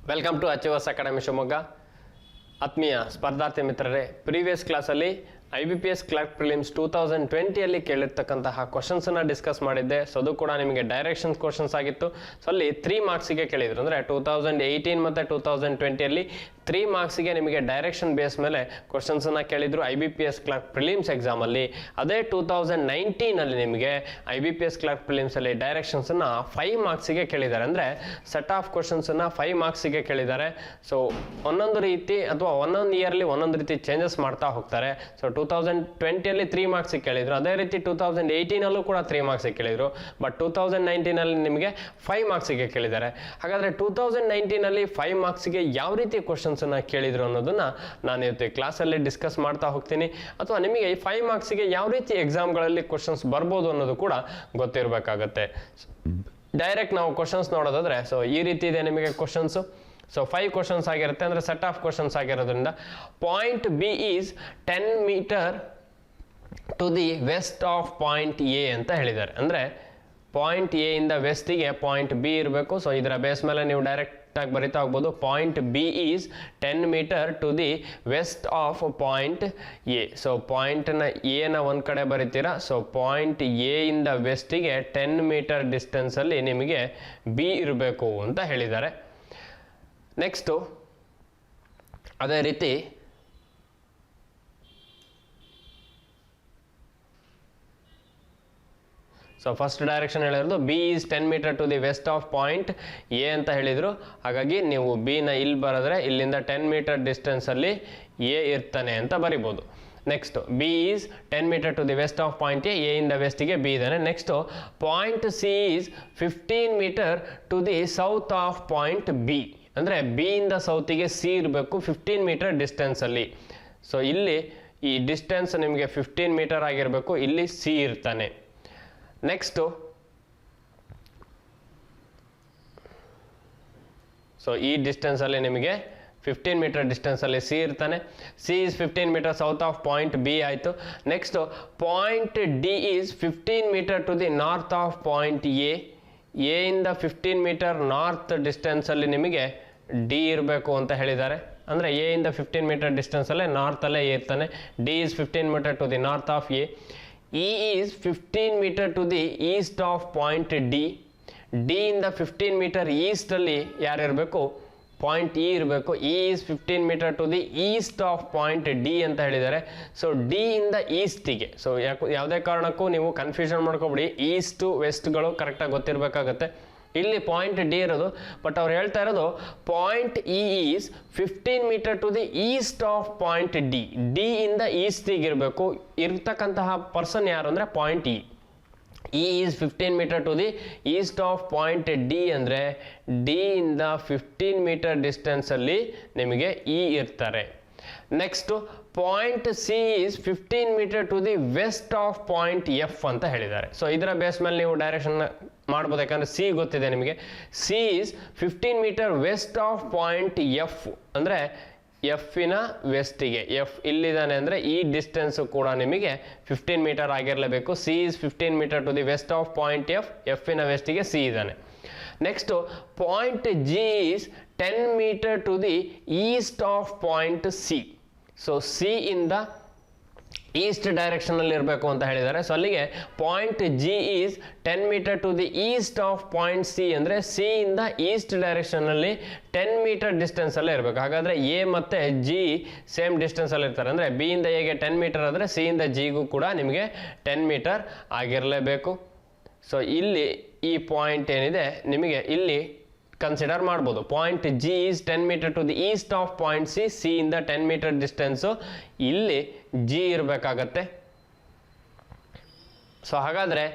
Welcome to achievers academy Shivamogga. ಆತ್ಮೀಯ ಸ್ಪರ್ಧಾರ್ಥಿ ಮಿತ್ರರೇ, ಪ್ರೀವಿಯಸ್ ಕ್ಲಾಸಲ್ಲಿ IBPS ಕ್ಲರ್ಕ್ ಪ್ರಿಲಿಮ್ಸ್ 2020 ಕೇಳಿರ್ತಕ್ಕಂತಹ ಕ್ವಶನ್ಸನ್ನು ಡಿಸ್ಕಸ್ ಮಾಡಿದ್ದೆ. ಸೊ ಅದು ಕೂಡ ನಿಮಗೆ ಡೈರೆಕ್ಷನ್ ಕ್ವಶನ್ಸ್ ಆಗಿತ್ತು. ಸೊ ಅಲ್ಲಿ 3 ಮಾರ್ಕ್ಸಿಗೆ ಕೇಳಿದ್ರು. ಅಂದರೆ 2018 ಮತ್ತು 2020 3 ಮಾರ್ಕ್ಸಿಗೆ ನಿಮಗೆ ಡೈರೆಕ್ಷನ್ ಬೇಸ್ ಮೇಲೆ ಕ್ವಶನ್ಸನ್ನು ಕೇಳಿದ್ರು IBPS ಕ್ಲರ್ಕ್ ಪ್ರಿಲಿಮ್ಸ್ ಎಕ್ಸಾಮಲ್ಲಿ. ಅದೇ 2019 ನಿಮಗೆ IBPS ಕ್ಲರ್ಕ್ ಪ್ರಿಲಿಮ್ಸಲ್ಲಿ ಡೈರೆಕ್ಷನ್ಸನ್ನು 5 ಮಾರ್ಕ್ಸಿಗೆ ಕೇಳಿದ್ದಾರೆ. ಅಂದರೆ ಸೆಟ್ ಆಫ್ ಕ್ವಶನ್ಸನ್ನು 5 ಮಾರ್ಕ್ಸಿಗೆ ಕೇಳಿದ್ದಾರೆ. ಸೊ ಒಂದೊಂದು ರೀತಿ ಅಥವಾ ಒಂದೊಂದು ಇಯರ್ಲಿ ಒಂದೊಂದು ರೀತಿ ಚೇಂಜಸ್ ಮಾಡ್ತಾ ಹೋಗ್ತಾರೆ. ಸೊ 2020 3 ಮಾರ್ಕ್ಸಿಗೆ ಕೇಳಿದ್ರು. ಅದೇ ರೀತಿ 2018 ಕೂಡ 3 ಮಾರ್ಕ್ಸಿಗೆ ಕೇಳಿದ್ರು. ಬಟ್ 2019 ನಿಮಗೆ 5 ಮಾರ್ಕ್ಸಿಗೆ ಕೇಳಿದ್ದಾರೆ. ಹಾಗಾದರೆ 2019 5 ಮಾರ್ಕ್ಸಿಗೆ ಯಾವ ರೀತಿ ಕ್ವಶನ್ಸನ್ನು ಕೇಳಿದ್ರು ಅನ್ನೋದನ್ನ ನಾನು ಇವತ್ತು ಕ್ಲಾಸಲ್ಲಿ ಡಿಸ್ಕಸ್ ಮಾಡ್ತಾ ಹೋಗ್ತೀನಿ. ಅಥವಾ ನಿಮಗೆ 5 ಮಾರ್ಕ್ಸಿಗೆ ಯಾವ ರೀತಿ ಎಕ್ಸಾಮ್ಗಳಲ್ಲಿ ಕ್ವಶನ್ಸ್ ಬರ್ಬೋದು ಅನ್ನೋದು ಕೂಡ ಗೊತ್ತಿರಬೇಕಾಗತ್ತೆ. ಡೈರೆಕ್ಟ್ ನಾವು ಕ್ವಶನ್ಸ್ ನೋಡೋದಾದ್ರೆ ಸೊ ಈ ರೀತಿ ಇದೆ ನಿಮಗೆ ಕ್ವಶನ್ಸು. ಸೊ 5 ಕ್ವಶನ್ಸ್ ಆಗಿರುತ್ತೆ. ಅಂದರೆ ಸೆಟ್ ಆಫ್ ಕ್ವಶನ್ಸ್ ಆಗಿರೋದ್ರಿಂದ point B is 10 metre to the west of point A ಅಂತ ಹೇಳಿದ್ದಾರೆ. ಅಂದರೆ ಪಾಯಿಂಟ್ ಎ ಇಂದ ವೆಸ್ಟಿಗೆ ಪಾಯಿಂಟ್ ಬಿ ಇರಬೇಕು. ಸೊ ಇದರ ಬೇಸ್ ಮೇಲೆ ನೀವು ಡೈರೆಕ್ಟಾಗಿ ಬರಿತಾ ಹೋಗ್ಬೋದು. Point B is 10 metre to the west of point A. So ಪಾಯಿಂಟ್ನ ಎನ ಒಂದು ಕಡೆ ಬರಿತೀರಾ. ಸೊ ಪಾಯಿಂಟ್ ಎ ಇಂದ ವೆಸ್ಟಿಗೆ 10 ಮೀಟರ್ ಡಿಸ್ಟೆನ್ಸಲ್ಲಿ ನಿಮಗೆ ಬಿ ಇರಬೇಕು ಅಂತ ಹೇಳಿದ್ದಾರೆ. ನೆಕ್ಸ್ಟು ಅದೇ ರೀತಿ ಸೊ ಫಸ್ಟ್ ಡೈರೆಕ್ಷನ್ ಹೇಳಿರೋದು B is 10 metre to the west of point A ಅಂತ ಹೇಳಿದರು. ಹಾಗಾಗಿ ನೀವು ಬಿನ ಇಲ್ಲಿ ಬರೆದ್ರೆ ಇಲ್ಲಿಂದ 10 ಮೀಟರ್ ಡಿಸ್ಟೆನ್ಸಲ್ಲಿ ಎ ಇರ್ತಾನೆ ಅಂತ ಬರಿಬೋದು. Next B is 10 metre to the west of point A ಇಂದ ವೆಸ್ಟಿಗೆ ಬಿ ಇದ್ದಾನೆ. Next point C is 15 metre to the south of point B. ಅಂದರೆ ಬಿ ಇಂದ ಸೌತಿಗೆ ಸಿ ಇರಬೇಕು 15 ಮೀಟರ್ ಡಿಸ್ಟೆನ್ಸಲ್ಲಿ. ಸೊ ಇಲ್ಲಿ ಈ ಡಿಸ್ಟೆನ್ಸ್ ನಿಮಗೆ 15 ಮೀಟರ್ ಆಗಿರಬೇಕು. ಇಲ್ಲಿ ಸಿ ಇರ್ತಾನೆ. ನೆಕ್ಸ್ಟು ಸೊ ಈ ಡಿಸ್ಟೆನ್ಸಲ್ಲಿ ನಿಮಗೆ 15 ಮೀಟರ್ ಡಿಸ್ಟೆನ್ಸಲ್ಲಿ ಸಿ ಇರ್ತಾನೆ. C is 15 metre south of point B ಆಯಿತು. Next point D is 15 metre to the north of point A. A ಇಂದ 15 ಮೀಟರ್ ನಾರ್ತ್ ಡಿಸ್ಟೆನ್ಸಲ್ಲಿ ನಿಮಗೆ ಡಿ ಇರಬೇಕು ಅಂತ ಹೇಳಿದ್ದಾರೆ. ಅಂದರೆ ಎ ಇಂದ 15 ಮೀಟರ್ ಡಿಸ್ಟೆನ್ಸಲ್ಲೇ ನಾರ್ತಲ್ಲೇ ಇರ್ತಾನೆ. D is 15 metre to the north of A. E is 15 metre to the east of point D. D ಇಂದ 15 ಮೀಟರ್ ಈಸ್ಟಲ್ಲಿ ಯಾರಿರಬೇಕು? ಪಾಯಿಂಟ್ ಇ ಇರಬೇಕು. E is 15 metre to the east of point D ಅಂತ ಹೇಳಿದ್ದಾರೆ. So D ಇಂದ ಈಸ್ಟಿಗೆ. So ಯಾವುದೇ ಕಾರಣಕ್ಕೂ ನೀವು ಕನ್ಫ್ಯೂಷನ್ ಮಾಡ್ಕೊಬಿಡಿ. ಈಸ್ಟು ವೆಸ್ಟ್ಗಳು ಕರೆಕ್ಟಾಗಿ ಗೊತ್ತಿರಬೇಕಾಗತ್ತೆ. ಇಲ್ಲಿ ಪಾಯಿಂಟ್ ಡಿ ಇರೋದು. ಬಟ್ ಅವ್ರು ಹೇಳ್ತಾ ಇರೋದು point E is 15 metre to the east of point D. D ಇಂದ ಈಸ್ಟಿಗೆ ಇರಬೇಕು. ಇರ್ತಕ್ಕಂತಹ ಪರ್ಸನ್ ಯಾರು ಅಂದರೆ point E. E is 15 metre to the east of point D ಅಂದರೆ ಡಿ ಇಂದ 15 ಮೀಟರ್ ಡಿಸ್ಟೆನ್ಸಲ್ಲಿ ನಿಮಗೆ ಇ ಇರ್ತಾರೆ. Next point C is 15 metre to the west of point F ಅಂತ ಹೇಳಿದ್ದಾರೆ. ಸೊ ಇದರ ಬೇಸ್ ಮೇಲೆ ನೀವು ಡೈರೆಕ್ಷನ್ ಮಾಡ್ಬೋದು. ಯಾಕಂದರೆ ಸಿ ಗೊತ್ತಿದೆ ನಿಮಗೆ. C is 15 meter west of point F. ಅಂದರೆ ಎಫ್ಫಿನ ವೆಸ್ಟಿಗೆ. ಎಫ್ ಇಲ್ಲಿದ್ದಾನೆ ಅಂದರೆ ಈ ಡಿಸ್ಟೆನ್ಸು ಕೂಡ ನಿಮಗೆ 15 ಮೀಟರ್ ಆಗಿರಲೇಬೇಕು. C is 15 metre to the west of point F. ಎಫ್ಫಿನ ವೆಸ್ಟಿಗೆ ಸಿ ಇದ್ದಾನೆ. Next point G is 10 metre to the east of point C. So C ಇಂದ ಈಸ್ಟ್ ಡೈರೆಕ್ಷನಲ್ಲಿ ಇರಬೇಕು ಅಂತ ಹೇಳಿದ್ದಾರೆ. ಸೊ ಅಲ್ಲಿಗೆ point G is 10 metre to the east of point C. ಅಂದರೆ ಸಿ ಇಂದ ಈಸ್ಟ್ ಡೈರೆಕ್ಷನಲ್ಲಿ 10 ಮೀಟರ್ ಡಿಸ್ಟೆನ್ಸಲ್ಲೇ ಇರಬೇಕು. ಹಾಗಾದರೆ ಎ ಮತ್ತು ಜಿ ಸೇಮ್ ಡಿಸ್ಟೆನ್ಸಲ್ಲಿ ಇರ್ತಾರೆ. ಅಂದರೆ ಬಿ ಇಂದ ಎಗೆ 10 ಮೀಟರ್ ಆದರೆ ಸಿ ಇಂದ ಜಿಗೂ ಕೂಡ ನಿಮಗೆ 10 ಮೀಟರ್ ಆಗಿರಲೇಬೇಕು. ಸೊ ಇಲ್ಲಿ ಈ ಪಾಯಿಂಟ್ ಏನಿದೆ ನಿಮಗೆ ಇಲ್ಲಿ ಕನ್ಸಿಡರ್ ಮಾಡ್ಬೋದು. Point G is 10 metre to the east of point C. C ಇಂದ 10 ಮೀಟರ್ ಡಿಸ್ಟೆನ್ಸು ಇಲ್ಲಿ ಜಿ ಇರಬೇಕಾಗತ್ತೆ. ಸೊ ಹಾಗಾದರೆ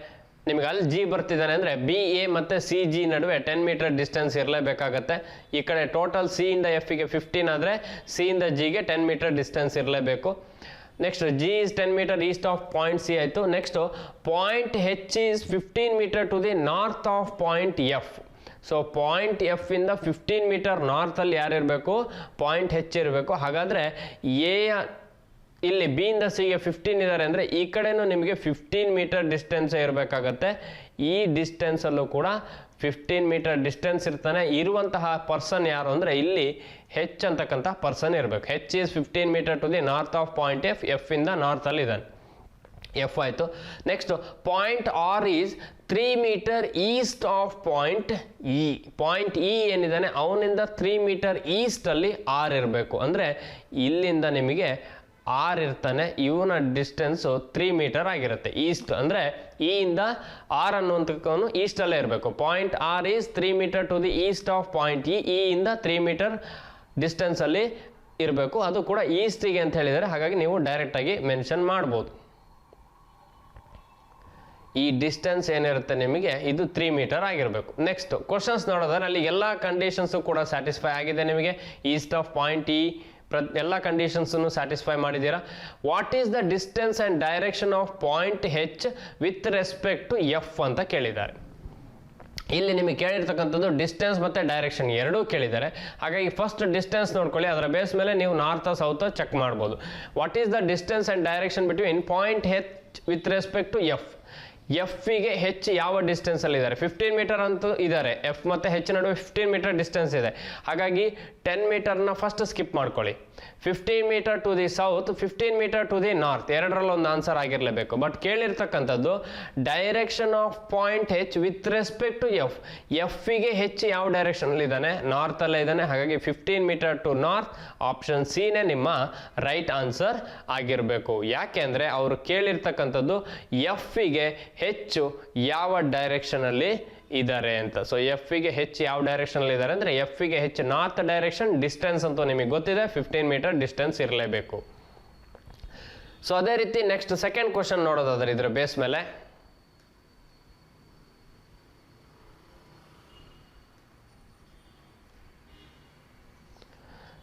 ನಿಮಗೆ ಅಲ್ಲಿ ಜಿ ಬರ್ತಿದ್ದಾನೆ ಅಂದರೆ ಬಿ ಎ ಮತ್ತು ಸಿ ಜಿ ನಡುವೆ 10 ಮೀಟರ್ ಡಿಸ್ಟೆನ್ಸ್ ಇರಲೇಬೇಕಾಗತ್ತೆ. ಈ ಕಡೆ ಟೋಟಲ್ ಸಿ ಇಂದ ಎಫ್ಗೆ 15 ಆದರೆ ಸಿ ಇಂದ ಜಿಗೆ 10 ಮೀಟರ್ ಡಿಸ್ಟೆನ್ಸ್ ಇರಲೇಬೇಕು. Next G is 10 metre east of point C ಆಯಿತು. Next point H is 15 metre to the north of point F. So point F ಇಂದ 15 ಮೀಟರ್ ನಾರ್ತಲ್ಲಿ ಯಾರಿರಬೇಕು? ಪಾಯಿಂಟ್ ಹೆಚ್ ಇರಬೇಕು. ಹಾಗಾದರೆ ಎ ಇಲ್ಲಿ ಬಿ ಇಂದ ಸಿಗೆ 15 ಇದ್ದಾರೆ ಅಂದರೆ ಈ ಕಡೆನೂ ನಿಮಗೆ 15 ಮೀಟರ್ ಡಿಸ್ಟೆನ್ಸ್ ಇರಬೇಕಾಗತ್ತೆ. ಈ ಡಿಸ್ಟೆನ್ಸಲ್ಲೂ ಕೂಡ 15 ಮೀಟರ್ ಡಿಸ್ಟೆನ್ಸ್ ಇರ್ತಾನೆ. ಇರುವಂತಹ ಪರ್ಸನ್ ಯಾರು ಅಂದರೆ ಇಲ್ಲಿ ಹೆಚ್ ಅಂತಕ್ಕಂಥ ಪರ್ಸನ್ ಇರಬೇಕು. H is 15 metre to the north of point F. F ಇಂದ ನಾರ್ತಲ್ಲಿ ಇದ್ದಾನೆ, ಎಫ್ ಆಯಿತು. Next point R is 3 metre east of point E. Point E ಏನಿದ್ದಾನೆ ಅವನಿಂದ 3 ಮೀಟರ್ ಈಸ್ಟಲ್ಲಿ ಆರ್ ಇರಬೇಕು. ಅಂದರೆ ಇಲ್ಲಿಂದ ನಿಮಗೆ ಆರ್ ಇರ್ತಾನೆ, ಇವನ ಡಿಸ್ಟೆನ್ಸು 3 ಮೀಟರ್ ಆಗಿರುತ್ತೆ. ಈಸ್ಟ್ ಅಂದರೆ ಇ ಇಂದ ಆರ್ ಅನ್ನುವಂಥಕ್ಕವನು ಈಸ್ಟಲ್ಲೇ ಇರಬೇಕು. Point R is 3 meter to the east of point E. E ಇಂದ 3 ಮೀಟರ್ ಡಿಸ್ಟೆನ್ಸಲ್ಲಿ ಇರಬೇಕು. ಅದು ಕೂಡ ಈಸ್ಟಿಗೆ ಅಂತ ಹೇಳಿದರೆ, ಹಾಗಾಗಿ ನೀವು ಡೈರೆಕ್ಟಾಗಿ ಮೆನ್ಷನ್ ಮಾಡ್ಬೋದು. ಈ ಡಿಸ್ಟೆನ್ಸ್ ಏನಿರುತ್ತೆ ನಿಮಗೆ ಇದು 3 ಮೀಟರ್ ಆಗಿರಬೇಕು. ನೆಕ್ಸ್ಟ್ ಕ್ವಶನ್ಸ್ ನೋಡೋದಾದ್ರೆ ಅಲ್ಲಿ ಎಲ್ಲ ಕಂಡೀಷನ್ಸು ಕೂಡ ಸ್ಯಾಟಿಸ್ಫೈ ಆಗಿದೆ ನಿಮಗೆ. ಈಸ್ಟ್ ಆಫ್ ಪಾಯಿಂಟ್ ಇ ಎಲ್ಲ ಕಂಡೀಷನ್ಸನ್ನು ಸ್ಯಾಟಿಸ್ಫೈ ಮಾಡಿದ್ದೀರಾ. What is the distance and direction of point H with respect to F ಅಂತ ಕೇಳಿದ್ದಾರೆ. ಇಲ್ಲಿ ನಿಮಗೆ ಕೇಳಿರ್ತಕ್ಕಂಥದ್ದು ಡಿಸ್ಟೆನ್ಸ್ ಮತ್ತು ಡೈರೆಕ್ಷನ್ ಎರಡೂ ಕೇಳಿದ್ದಾರೆ. ಹಾಗಾಗಿ ಫಸ್ಟ್ ಡಿಸ್ಟೆನ್ಸ್ ನೋಡ್ಕೊಳ್ಳಿ, ಅದರ ಬೇಸ್ ಮೇಲೆ ನೀವು ನಾರ್ತ್ ಸೌತ್ ಚೆಕ್ ಮಾಡ್ಬೋದು. What is the distance and direction between point H with respect to F. ಎಫ್ಗೆ ಹೆಚ್ ಯಾವ ಡಿಸ್ಟೆನ್ಸಲ್ಲಿ ಇದ್ದಾರೆ? 15 ಮೀಟರ್ ಅಂತೂ ಇದ್ದಾರೆ. ಎಫ್ ಮತ್ತು ಹೆಚ್ ನಡುವೆ 15 ಮೀಟರ್ ಡಿಸ್ಟೆನ್ಸ್ ಇದೆ. ಹಾಗಾಗಿ 10 ಮೀಟರ್ನ ಫಸ್ಟ್ ಸ್ಕಿಪ್ ಮಾಡ್ಕೊಳ್ಳಿ. 15 metre to the south, 15 metre to the north, ಎರಡರಲ್ಲಿ ಒಂದು ಆನ್ಸರ್ ಆಗಿರಲೇಬೇಕು. ಬಟ್ ಕೇಳಿರ್ತಕ್ಕಂಥದ್ದು direction of point H with respect to F. ಎಫ್ಗೆ ಹೆಚ್ ಯಾವ ಡೈರೆಕ್ಷನಲ್ಲಿ ಇದ್ದಾನೆ? ನಾರ್ತಲ್ಲೇ ಇದ್ದಾನೆ. ಹಾಗಾಗಿ 15 ಮೀಟರ್ ಟು ನಾರ್ತ್, ಆಪ್ಷನ್ ಸಿನೇ ನಿಮ್ಮ ರೈಟ್ ಆನ್ಸರ್ ಆಗಿರಬೇಕು. ಯಾಕೆ ಅಂದರೆ ಅವರು ಕೇಳಿರ್ತಕ್ಕಂಥದ್ದು ಎಫ್ಗೆ ಹೆಚ್ಚು ಯಾವ ಡೈರೆಕ್ಷನಲ್ಲಿ ಇದ್ದಾರೆ ಅಂತ. ಸೊ ಎಫ್ಗೆ ಹೆಚ್ಚು ಯಾವ ಡೈರೆಕ್ಷನಲ್ಲಿ ಇದ್ದಾರೆ ಅಂದರೆ ಎಫ್ಗೆ ಹೆಚ್ಚು ನಾರ್ತ್ ಡೈರೆಕ್ಷನ್. ಡಿಸ್ಟೆನ್ಸ್ ಅಂತೂ ನಿಮಗೆ ಗೊತ್ತಿದೆ, 15 ಮೀಟರ್ ಡಿಸ್ಟೆನ್ಸ್ ಇರಲೇಬೇಕು. ಸೊ ಅದೇ ರೀತಿ ನೆಕ್ಸ್ಟ್ ಸೆಕೆಂಡ್ ಕ್ವಶನ್ ನೋಡೋದಾದ್ರೆ ಇದರ ಬೇಸ್ ಮೇಲೆ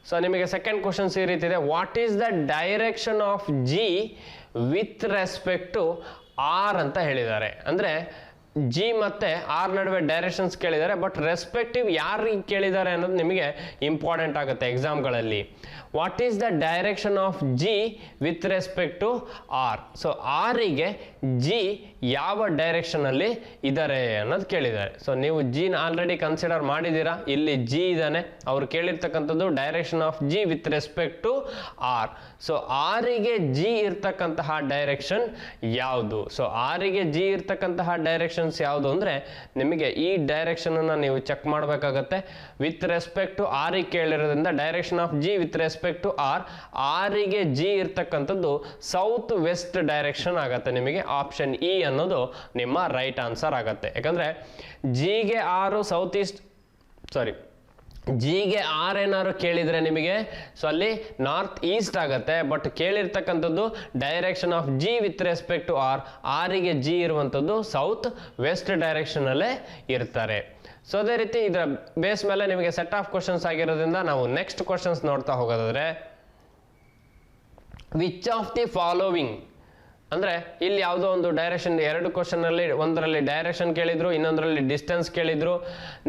ಸೊ ನಿಮಗೆ ಸೆಕೆಂಡ್ ಕ್ವಶನ್ಸ್ ಈ ರೀತಿ ಇದೆ. What is the direction of G with respect to R ಅಂತ ಹೇಳಿದ್ದಾರೆ. ಅಂದರೆ ಜಿ ಮತ್ತು ಆರ್ ನಡುವೆ ಡೈರೆಕ್ಷನ್ಸ್ ಕೇಳಿದ್ದಾರೆ, ಬಟ್ ರೆಸ್ಪೆಕ್ಟಿವ್ ಯಾರಿಗೆ ಕೇಳಿದ್ದಾರೆ ಅನ್ನೋದು ನಿಮಗೆ ಇಂಪಾರ್ಟೆಂಟ್ ಆಗುತ್ತೆ ಎಕ್ಸಾಮ್ಗಳಲ್ಲಿ. What is the direction of G with respect to R. So ಆರಿಗೆ ಜಿ ಯಾವ ಡೈರೆಕ್ಷನಲ್ಲಿ ಇದ್ದಾರೆ ಅನ್ನೋದು ಕೇಳಿದ್ದಾರೆ. ಸೊ ನೀವು ಜಿನ ಆಲ್ರೆಡಿ ಕನ್ಸಿಡರ್ ಮಾಡಿದ್ದೀರಾ. ಇಲ್ಲಿ ಜಿ ಇದ್ದಾನೆ, ಅವ್ರು ಕೇಳಿರ್ತಕ್ಕಂಥದ್ದು direction of G with respect to R. So ಆರಿಗೆ ಜಿ ಇರ್ತಕ್ಕಂತಹ ಡೈರೆಕ್ಷನ್ ಯಾವುದು? ಸೊ ಆರಿಗೆ ಜಿ ಇರ್ತಕ್ಕಂತಹ ಡೈರೆಕ್ಷನ್ಸ್ ಯಾವುದು ಅಂದರೆ ನಿಮಗೆ ಈ ಡೈರೆಕ್ಷನನ್ನು ನೀವು ಚೆಕ್ ಮಾಡಬೇಕಾಗತ್ತೆ. ವಿತ್ ರೆಸ್ಪೆಕ್ಟ್ ಟು ಆರಿಗೆ ಕೇಳಿರೋದ್ರಿಂದ direction of G with respect to R, ಆರಿಗೆ ಜಿ ಇರ್ತಕ್ಕಂಥದ್ದು ಸೌತ್ ವೆಸ್ಟ್ ಡೈರೆಕ್ಷನ್ ಆಗತ್ತೆ. ನಿಮಗೆ ಆಪ್ಷನ್ ಇ ಅನ್ನೋದು ನಿಮ್ಮ ರೈಟ್ ಆನ್ಸರ್ ಆಗತ್ತೆ. ಯಾಕಂದರೆ ಜಿಗೆ ಆರು ಸೌತ್ ಈಸ್ಟ್ ಜಿಗೆ ಆರ್ ಏನಾದ್ರು ಕೇಳಿದರೆ ನಿಮಗೆ ಸೊ ಅಲ್ಲಿ ನಾರ್ತ್ ಈಸ್ಟ್ ಆಗುತ್ತೆ. ಬಟ್ ಕೇಳಿರ್ತಕ್ಕಂಥದ್ದು direction of G with respect to R, ಆರಿಗೆ ಜಿ ಇರುವಂಥದ್ದು ಸೌತ್ ವೆಸ್ಟ್ ಡೈರೆಕ್ಷನಲ್ಲೇ ಇರ್ತಾರೆ. ಸೊ ಅದೇ ರೀತಿ ಇದರ ಬೇಸ್ ಮೇಲೆ ನಿಮಗೆ ಸೆಟ್ ಆಫ್ ಕ್ವಶನ್ಸ್ ಆಗಿರೋದ್ರಿಂದ ನಾವು ನೆಕ್ಸ್ಟ್ ಕ್ವಶನ್ಸ್ ನೋಡ್ತಾ ಹೋಗೋದಾದ್ರೆ, ವಿಚ್ ಆಫ್ ದಿ ಫಾಲೋವಿಂಗ್ ಅಂದರೆ ಇಲ್ಲಿ ಯಾವುದೋ ಒಂದು ಡೈರೆಕ್ಷನ್, ಎರಡು ಕ್ವಶನಲ್ಲಿ ಒಂದರಲ್ಲಿ ಡೈರೆಕ್ಷನ್ ಕೇಳಿದ್ರು, ಇನ್ನೊಂದರಲ್ಲಿ ಡಿಸ್ಟೆನ್ಸ್ ಕೇಳಿದ್ರು.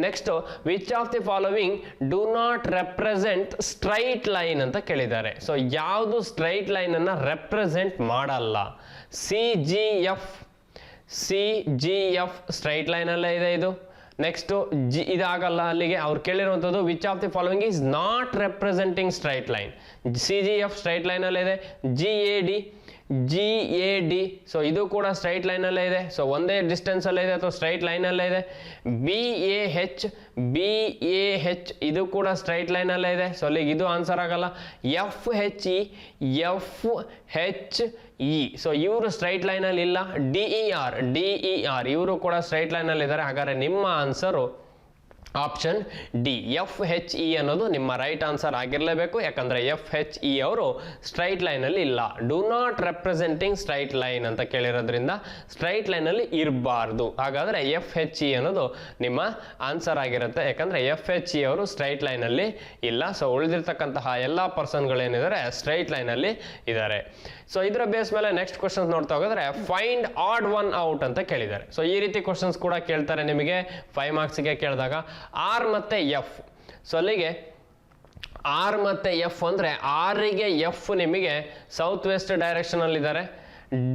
Next which of the following do not represent straight line ಅಂತ ಕೇಳಿದ್ದಾರೆ. ಸೊ ಯಾವುದು ಸ್ಟ್ರೈಟ್ ಲೈನನ್ನು ರೆಪ್ರೆಸೆಂಟ್ ಮಾಡಲ್ಲ? ಸಿ ಜಿ ಎಫ್ ಸ್ಟ್ರೈಟ್ ಲೈನಲ್ಲೇ ಇದೆ ಇದು. ನೆಕ್ಸ್ಟು ಜಿ ಇದಾಗಲ್ಲ. ಅಲ್ಲಿಗೆ ಅವ್ರು ಕೇಳಿರುವಂಥದ್ದು which of the following is not representing straight line. C G F straight ಲೈನಲ್ಲಿದೆ. ಜಿ ಎ ಡಿ ಸೊ ಇದು ಕೂಡ ಸ್ಟ್ರೈಟ್ ಲೈನಲ್ಲೇ ಇದೆ. ಸೊ ಒಂದೇ ಡಿಸ್ಟೆನ್ಸಲ್ಲೇ ಇದೆ ಅಥವಾ ಸ್ಟ್ರೈಟ್ ಲೈನಲ್ಲೇ ಇದೆ. ಬಿ ಎ ಹೆಚ್ ಇದು ಕೂಡ ಸ್ಟ್ರೈಟ್ ಲೈನಲ್ಲೇ ಇದೆ. ಸೊ ಅಲ್ಲಿಗೆ ಇದು ಆನ್ಸರ್ ಆಗಲ್ಲ. ಎಫ್ ಹೆಚ್ ಇ ಸೊ ಇವರು ಸ್ಟ್ರೈಟ್ ಲೈನಲ್ಲಿ ಇಲ್ಲ. ಡಿ ಇ ಆರ್ ಇವರು ಕೂಡ ಸ್ಟ್ರೈಟ್ ಲೈನಲ್ಲಿ ಇದ್ದಾರೆ. ಹಾಗಾದರೆ ನಿಮ್ಮ answer option D, F H E ಅನ್ನೋದು ನಿಮ್ಮ ರೈಟ್ ಆನ್ಸರ್ ಆಗಿರಲೇಬೇಕು. ಯಾಕಂದರೆ ಎಫ್ ಹೆಚ್ ಇ ಅವರು ಸ್ಟ್ರೈಟ್ ಲೈನಲ್ಲಿ ಇಲ್ಲ. Do not representing straight line ಅಂತ ಕೇಳಿರೋದ್ರಿಂದ ಸ್ಟ್ರೈಟ್ ಲೈನಲ್ಲಿ ಇರಬಾರ್ದು. ಹಾಗಾದರೆ ಎಫ್ ಹೆಚ್ ಇ ಅನ್ನೋದು ನಿಮ್ಮ ಆನ್ಸರ್ ಆಗಿರುತ್ತೆ. ಯಾಕಂದರೆ ಎಫ್ ಹೆಚ್ ಇ ಅವರು ಸ್ಟ್ರೈಟ್ ಲೈನಲ್ಲಿ ಇಲ್ಲ. ಸೊ ಉಳಿದಿರ್ತಕ್ಕಂತಹ ಎಲ್ಲ ಪರ್ಸನ್ಗಳೇನಿದ್ದಾರೆ ಸ್ಟ್ರೈಟ್ ಲೈನಲ್ಲಿ ಇದ್ದಾರೆ. ಸೊ ಇದರ ಬೇಸ್ ಮೇಲೆ ನೆಕ್ಸ್ಟ್ ಕ್ವಶನ್ಸ್ ನೋಡ್ತಾ ಹೋಗಿದ್ರೆ, ಫೈಂಡ್ ಆಡ್ ಒನ್ ಔಟ್ ಅಂತ ಕೇಳಿದ್ದಾರೆ. ಸೊ ಈ ರೀತಿ ಕ್ವಶನ್ಸ್ ಕೂಡ ಕೇಳ್ತಾರೆ ನಿಮಗೆ 5 ಮಾರ್ಕ್ಸ್ಗೆ ಕೇಳಿದಾಗ. ಆರ್ ಮತ್ತು ಎಫ್ ಸೊ ಅಲ್ಲಿಗೆ ಆರ್ ಮತ್ತು ಎಫ್ ಅಂದರೆ ಆರಿಗೆ ಎಫ್ ನಿಮಗೆ ಸೌತ್ ವೆಸ್ಟ್ ಡೈರೆಕ್ಷನಲ್ಲಿದ್ದಾರೆ,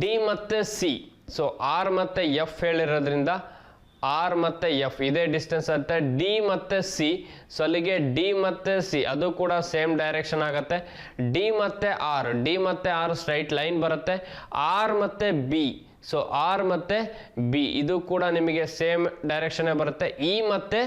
ಡಿ ಮತ್ತು ಸಿ. ಸೊ ಆರ್ ಮತ್ತು ಎಫ್ ಹೇಳಿರೋದ್ರಿಂದ ಆರ್ ಮತ್ತು ಎಫ್ ಇದೇ ಡಿಸ್ಟೆನ್ಸ್ ಆಗುತ್ತೆ. ಡಿ ಮತ್ತು ಸಿ, ಸೊ ಅಲ್ಲಿಗೆ ಡಿ ಮತ್ತು ಸಿ ಅದು ಕೂಡ ಸೇಮ್ ಡೈರೆಕ್ಷನ್ ಆಗುತ್ತೆ. ಡಿ ಮತ್ತು ಆರ್ ಸ್ಟ್ರೈಟ್ ಲೈನ್ ಬರುತ್ತೆ. ಆರ್ ಮತ್ತು ಬಿ, ಸೊ ಆರ್ ಮತ್ತು ಬಿ ಇದು ಕೂಡ ನಿಮಗೆ ಸೇಮ್ ಡೈರೆಕ್ಷನ್ ಬರುತ್ತೆ. ಇ ಮತ್ತು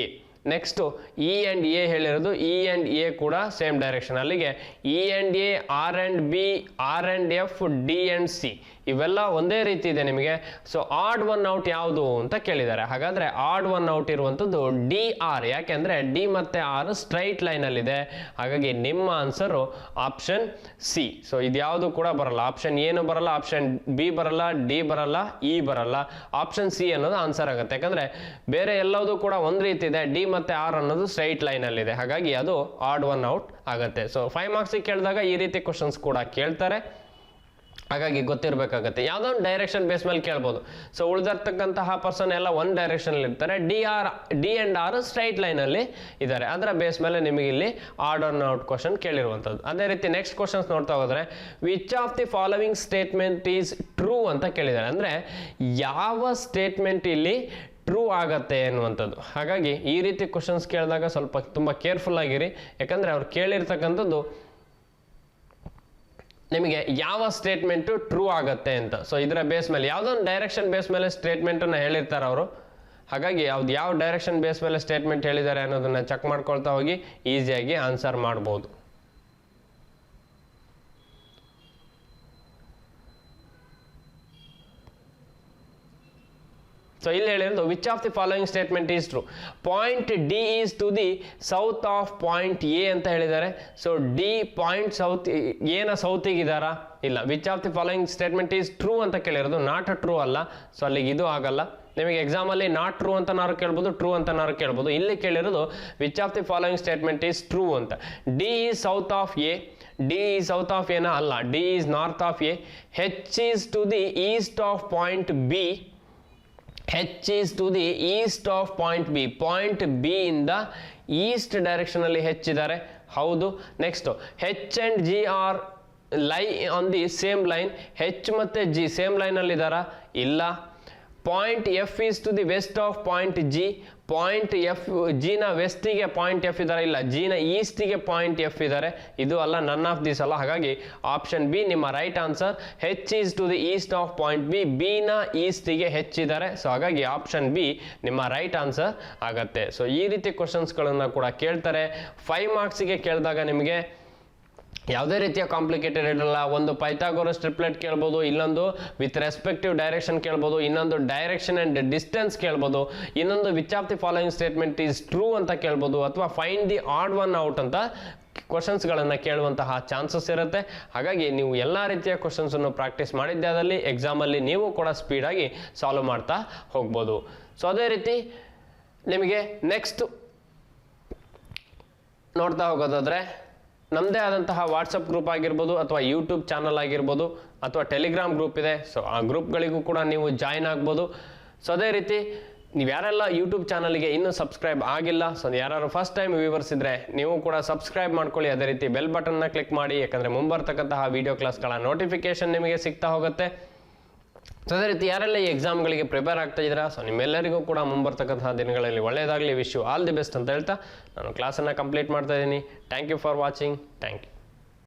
A, next E and A ಹೇಳಿರೋದು, ಇ ಆ್ಯಂಡ್ ಎ ಕೂಡ ಸೇಮ್ ಡೈರೆಕ್ಷನ್. ಅಲ್ಲಿಗೆ E and A, R and B, R and F, D and C ಇವೆಲ್ಲ ಒಂದೇ ರೀತಿ ಇದೆ ನಿಮಗೆ. ಸೊ ಆಡ್ ಒನ್ ಔಟ್ ಯಾವುದು ಅಂತ ಕೇಳಿದ್ದಾರೆ. ಹಾಗಾದರೆ ಆಡ್ ಒನ್ ಔಟ್ ಇರುವಂಥದ್ದು ಡಿ ಆರ್, ಯಾಕೆಂದರೆ ಡಿ ಮತ್ತು ಆರ್ ಸ್ಟ್ರೈಟ್ ಲೈನಲ್ಲಿದೆ. ಹಾಗಾಗಿ ನಿಮ್ಮ ಆನ್ಸರು ಆಪ್ಷನ್ ಸಿ. ಸೊ ಇದು ಯಾವುದು ಕೂಡ ಬರಲ್ಲ, ಆಪ್ಷನ್ ಏನು ಬರಲ್ಲ, ಆಪ್ಷನ್ ಬಿ ಬರಲ್ಲ, ಡಿ ಬರಲ್ಲ, ಇ ಬರಲ್ಲ, ಆಪ್ಷನ್ ಸಿ ಅನ್ನೋದು ಆನ್ಸರ್ ಆಗುತ್ತೆ. ಯಾಕಂದರೆ ಬೇರೆ ಎಲ್ಲದೂ ಕೂಡ ಒಂದು ರೀತಿ ಇದೆ, ಡಿ ಮತ್ತು ಆರ್ ಅನ್ನೋದು ಸ್ಟ್ರೈಟ್ ಲೈನಲ್ಲಿದೆ. ಹಾಗಾಗಿ ಅದು ಆಡ್ ಒನ್ ಔಟ್ ಆಗುತ್ತೆ. ಸೊ 5 ಮಾರ್ಕ್ಸಿಗೆ ಕೇಳಿದಾಗ ಈ ರೀತಿ ಕ್ವಶನ್ಸ್ ಕೂಡ ಕೇಳ್ತಾರೆ, ಹಾಗಾಗಿ ಗೊತ್ತಿರಬೇಕಾಗತ್ತೆ. ಯಾವುದೋ ಒಂದು ಡೈರೆಕ್ಷನ್ ಬೇಸ್ ಮೇಲೆ ಕೇಳ್ಬೋದು. ಸೊ ಉಳಿದಿರ್ತಕ್ಕಂತಹ ಪರ್ಸನ್ ಎಲ್ಲ ಒಂದು ಡೈರೆಕ್ಷನಲ್ಲಿ ಇರ್ತಾರೆ, ಡಿ ಆ್ಯಂಡ್ ಆರ್ ಸ್ಟ್ರೈಟ್ ಲೈನಲ್ಲಿ ಇದ್ದಾರೆ. ಅದರ ಬೇಸ್ ಮೇಲೆ ನಿಮಗೆ ಇಲ್ಲಿ ಆಡ್ ಒನ್ ಔಟ್ ಕ್ವಶನ್ ಕೇಳಿರುವಂಥದ್ದು. ಅದೇ ರೀತಿ ನೆಕ್ಸ್ಟ್ ಕ್ವಶನ್ಸ್ ನೋಡ್ತಾ ಹೋದರೆ, which of the following statement is true ಅಂತ ಕೇಳಿದ್ದಾರೆ. ಅಂದರೆ ಯಾವ ಸ್ಟೇಟ್ಮೆಂಟ್ ಇಲ್ಲಿ ಟ್ರೂ ಆಗತ್ತೆ ಅನ್ನುವಂಥದ್ದು. ಹಾಗಾಗಿ ಈ ರೀತಿ ಕ್ವಶನ್ಸ್ ಕೇಳಿದಾಗ ಸ್ವಲ್ಪ ತುಂಬ ಕೇರ್ಫುಲ್ ಆಗಿರಿ, ಯಾಕಂದರೆ ಅವ್ರು ಕೇಳಿರ್ತಕ್ಕಂಥದ್ದು ನಿಮಗೆ ಯಾವ ಸ್ಟೇಟ್ಮೆಂಟು ಟ್ರೂ ಆಗುತ್ತೆ ಅಂತ. ಸೊ ಇದರ ಬೇಸ್ ಮೇಲೆ ಯಾವುದೋ ಒಂದು ಡೈರೆಕ್ಷನ್ ಬೇಸ್ ಮೇಲೆ ಸ್ಟೇಟ್ಮೆಂಟನ್ನು ಹೇಳಿರ್ತಾರೆ ಅವರು. ಹಾಗಾಗಿ ಅವ್ದು ಯಾವ ಡೈರೆಕ್ಷನ್ ಬೇಸ್ ಮೇಲೆ ಸ್ಟೇಟ್ಮೆಂಟ್ ಹೇಳಿದ್ದಾರೆ ಅನ್ನೋದನ್ನು ಚೆಕ್ ಮಾಡ್ಕೊಳ್ತಾ ಹೋಗಿ ಈಸಿಯಾಗಿ ಆನ್ಸರ್ ಮಾಡ್ಬೋದು. ಸೊ ಇಲ್ಲಿ ಹೇಳಿರೋದು which of the following statement is true. Point D is to the south of point A ಅಂತ ಹೇಳಿದ್ದಾರೆ. ಸೊ ಡಿ ಪಾಯಿಂಟ್ ಸೌತ್ ಏನ ಸೌತಿಗಿದಾರಾ? ಇಲ್ಲ. Which of the following statement is true ಅಂತ ಕೇಳಿರೋದು, ನಾಟ್ ಟ್ರೂ ಅಲ್ಲ. ಸೊ ಅಲ್ಲಿಗೆ ಇದು ಆಗಲ್ಲ. ನಿಮಗೆ ಎಕ್ಸಾಮಲ್ಲಿ ನಾಟ್ ಟ್ರೂ ಅಂತನಾರು ಕೇಳ್ಬೋದು, ಟ್ರೂ ಅಂತನಾರು ಕೇಳ್ಬೋದು. ಇಲ್ಲಿ ಕೇಳಿರೋದು which of the following statement is true ಅಂತ. D is south of A, D is south of ಎನ ಅಲ್ಲ, D is north of A. H is to the east of point B, H is to the east of point B. Point B ಇಂದ east ಡೈರೆಕ್ಷನಲ್ಲಿ ಹೆಚ್ಚಿದ್ದಾರೆ, ಹೌದು. Next H and G are lie on the same line. H ಮತ್ತು G same ಲೈನಲ್ಲಿದ್ದಾರಾ? ಇಲ್ಲ. Point F is to the west of point G. Point F ಜಿನ ವೆಸ್ಟಿಗೆ point F ಇದ್ದಾರೆ, ಇಲ್ಲ. ಜಿನ ಈಸ್ಟಿಗೆ ಪಾಯಿಂಟ್ ಎಫ್ ಇದ್ದಾರೆ, ಇದು ಅಲ್ಲ. ನನ್ ಆಫ್ ದಿಸ್ ಅಲ್ಲ. ಹಾಗಾಗಿ ಆಪ್ಷನ್ ಬಿ ನಿಮ್ಮ right answer. H is to the east of point B, ಬಿನ ಈಸ್ಟಿಗೆ ಹೆಚ್ಚಿದ್ದಾರೆ. ಸೊ ಹಾಗಾಗಿ ಆಪ್ಷನ್ ಬಿ ನಿಮ್ಮ ರೈಟ್ ಆನ್ಸರ್ ಆಗತ್ತೆ. ಸೊ ಈ ರೀತಿ ಕ್ವಶನ್ಸ್ಗಳನ್ನು ಕೂಡ ಕೇಳ್ತಾರೆ. 5 ಮಾರ್ಕ್ಸಿಗೆ ಕೇಳಿದಾಗ ನಿಮಗೆ ಯಾವುದೇ ರೀತಿಯ ಕಾಂಪ್ಲಿಕೇಟೆಡ್ ಇರಲ್ಲ. ಒಂದು ಪೈಥಾಗೋರಸ್ ಟ್ರಿಪ್ಲೆಟ್ ಕೇಳ್ಬೋದು, ಇನ್ನೊಂದು ವಿತ್ ರೆಸ್ಪೆಕ್ಟಿವ್ ಡೈರೆಕ್ಷನ್ ಕೇಳ್ಬೋದು, ಇನ್ನೊಂದು ಡೈರೆಕ್ಷನ್ ಆ್ಯಂಡ್ ಡಿಸ್ಟೆನ್ಸ್ ಕೇಳ್ಬೋದು, ಇನ್ನೊಂದು which of the following statement is true ಅಂತ ಕೇಳ್ಬೋದು, ಅಥವಾ find the odd one out ಅಂತ ಕ್ವಶನ್ಸ್ಗಳನ್ನು ಕೇಳುವಂತಹ ಚಾನ್ಸಸ್ ಇರುತ್ತೆ. ಹಾಗಾಗಿ ನೀವು ಎಲ್ಲ ರೀತಿಯ ಕ್ವಶನ್ಸನ್ನು ಪ್ರಾಕ್ಟೀಸ್ ಮಾಡಿದ್ದಾದಲ್ಲಿ ಎಕ್ಸಾಮಲ್ಲಿ ನೀವು ಕೂಡ ಸ್ಪೀಡಾಗಿ ಸಾಲ್ವ್ ಮಾಡ್ತಾ ಹೋಗ್ಬೋದು. ಸೊ ಅದೇ ರೀತಿ ನಿಮಗೆ ನೆಕ್ಸ್ಟ್ ನೋಡ್ತಾ ಹೋಗೋದಾದರೆ, ನಮ್ಮದೇ ಆದಂತಹ ವಾಟ್ಸಪ್ ಗ್ರೂಪ್ ಆಗಿರ್ಬೋದು, ಅಥವಾ ಯೂಟ್ಯೂಬ್ ಚಾನಲ್ ಆಗಿರ್ಬೋದು, ಅಥವಾ ಟೆಲಿಗ್ರಾಮ್ ಗ್ರೂಪ್ ಇದೆ. ಸೊ ಆ ಗ್ರೂಪ್ಗಳಿಗೂ ಕೂಡ ನೀವು ಜಾಯ್ನ್ ಆಗ್ಬೋದು. ಸೊ ಅದೇ ರೀತಿ ನೀವು ಯಾರೆಲ್ಲ ಯೂಟ್ಯೂಬ್ ಚಾನಲ್ಗೆ ಇನ್ನೂ ಸಬ್ಸ್ಕ್ರೈಬ್ ಆಗಿಲ್ಲ, ಸೊ ಯಾರು ಫಸ್ಟ್ ಟೈಮ್ ವ್ಯೂವರ್ಸ್ ಇದ್ದರೆ ನೀವು ಕೂಡ ಸಬ್ಸ್ಕ್ರೈಬ್ ಮಾಡ್ಕೊಳ್ಳಿ. ಅದೇ ರೀತಿ ಬೆಲ್ ಬಟನ್ನ ಕ್ಲಿಕ್ ಮಾಡಿ, ಯಾಕಂದರೆ ಮುಂಬರ್ತಕ್ಕಂತಹ ವೀಡಿಯೋ ಕ್ಲಾಸ್ಗಳ ನೋಟಿಫಿಕೇಶನ್ ನಿಮಗೆ ಸಿಗ್ತಾ ಹೋಗುತ್ತೆ. ಸೊ ಅದೇ ರೀತಿ ಯಾರೆಲ್ಲ ಈ ಎಕ್ಸಾಮ್ಗಳಿಗೆ ಪ್ರಿಪೇರ್ ಆಗ್ತಾ ಇದ್ದೀರಾ, ಸೊ ನಿಮ್ಮೆಲ್ಲರಿಗೂ ಕೂಡ ಮುಂಬರ್ತಕ್ಕಂತಹ ದಿನಗಳಲ್ಲಿ ಒಳ್ಳೆಯದಾಗಲಿ. Wish you all the best ಅಂತ ಹೇಳ್ತಾ ನಾನು ಕ್ಲಾಸನ್ನು ಕಂಪ್ಲೀಟ್ ಮಾಡ್ತಾ ಇದ್ದೀನಿ. Thank you for watching. Thank you.